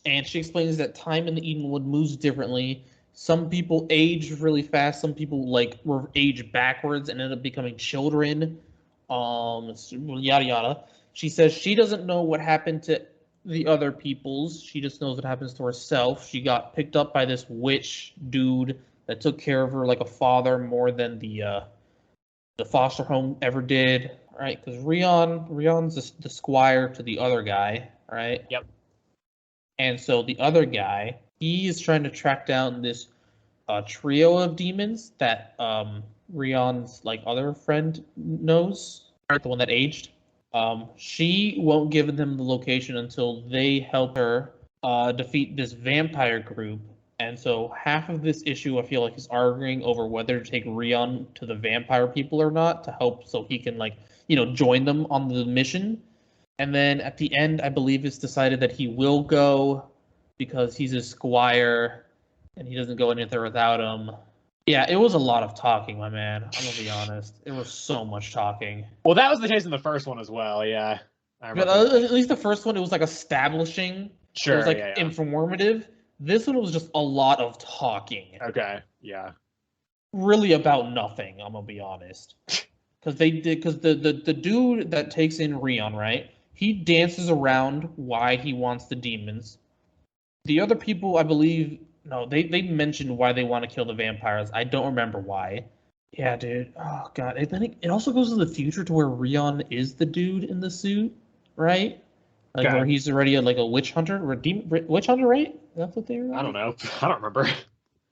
and she explains that time in the Edenwood moves differently. Some people age really fast. Some people were age backwards and end up becoming children. Yada yada. She says she doesn't know what happened to the other peoples. She just knows what happens to herself. She got picked up by this witch dude that took care of her like a father more than the foster home ever did. Right? Because Rion's the squire to the other guy. Right? Yep. And so the other guy, he is trying to track down this trio of demons that Rion's other friend knows, right? The one that aged. She won't give them the location until they help her defeat this vampire group. And so half of this issue, I feel like, is arguing over whether to take Rion to the vampire people or not to help, so he can join them on the mission. And then at the end, I believe it's decided that he will go because he's a squire and he doesn't go anywhere without him. Yeah, it was a lot of talking, my man. I'm gonna be honest. It was so much talking. Well, that was the case in the first one as well. Yeah, but at least the first one, it was establishing. Sure, it was informative. This one was just a lot of talking. Okay, yeah. Really about nothing. I'm gonna be honest. Because the dude that takes in Rion, right? He dances around why he wants the demons. The other people, I believe, no, they mentioned why they want to kill the vampires. I don't remember why. Yeah, dude. Oh, God. I think it also goes to the future to where Rion is the dude in the suit, right? Where he's already a witch hunter, or witch hunter, right? That's what they were. I don't know. I don't remember.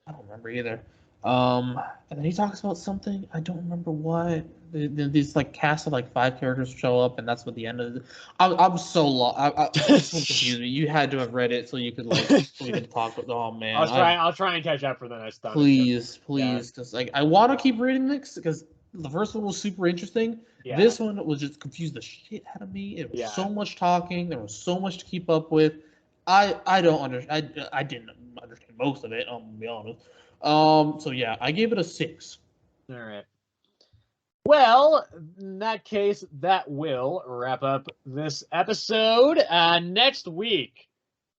I don't remember either. And then he talks about something. I don't remember what. These cast of 5 characters show up, and that's what the end of. I'm so lost. This one confused me. You had to have read it so you could talk. Oh man. I'll try and catch up for the next time. Please, because I want to keep reading this because the first one was super interesting. Yeah. This one was just confused the shit out of me. It was so much talking. There was so much to keep up with. I don't understand. I didn't understand most of it. I'm gonna be honest. So yeah, I gave it a 6. All right. Well, in that case, that will wrap up this episode. Next week,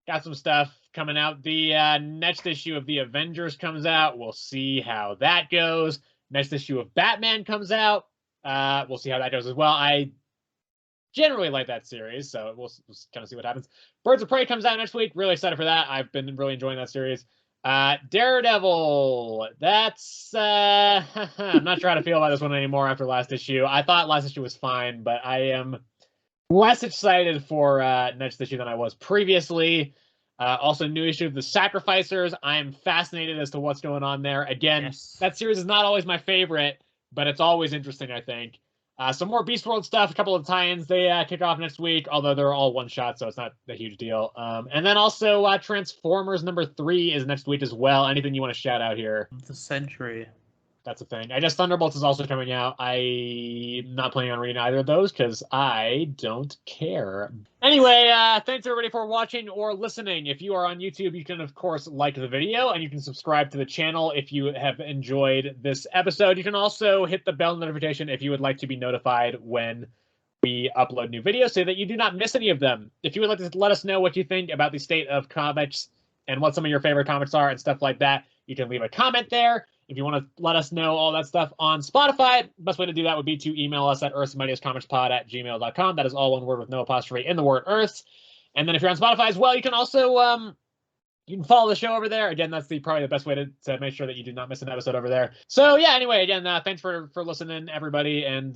got some stuff coming out. The next issue of The Avengers comes out. We'll see how that goes. Next issue of Batman comes out. We'll see how that goes as well. I generally like that series, so we'll kind of see what happens. Birds of Prey comes out next week. Really excited for that. I've been really enjoying that series. Daredevil, that's I'm not sure how to feel about this one anymore after last issue. I thought last issue was fine, but I am less excited for next issue than I was previously. Also, new issue of The Sacrificers. I am fascinated as to what's going on there. Again, That series is not always my favorite, but it's always interesting, I think. Some more Beast World stuff, a couple of tie-ins. They kick off next week, although they're all one-shot, so it's not a huge deal. And then also Transformers #3 is next week as well. Anything you want to shout out here? The Century. That's a thing. I guess Thunderbolts is also coming out. I'm not planning on reading either of those because I don't care. Anyway, thanks everybody for watching or listening. If you are on YouTube, you can, of course, like the video, and you can subscribe to the channel if you have enjoyed this episode. You can also hit the bell notification if you would like to be notified when we upload new videos so that you do not miss any of them. If you would like to let us know what you think about the state of comics and what some of your favorite comics are and stuff like that, you can leave a comment there. If you want to let us know all that stuff on Spotify, the best way to do that would be to email us at earthsmightiestcomicspod@gmail.com. That is all one word with no apostrophe in the word Earths. And then if you're on Spotify as well, you can also you can follow the show over there. Again, that's probably the best way to make sure that you do not miss an episode over there. So yeah, anyway, again, thanks for listening, everybody, and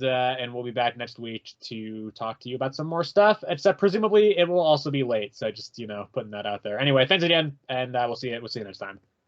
we'll be back next week to talk to you about some more stuff. Except presumably it will also be late, so just putting that out there. Anyway, thanks again, and we'll see you next time.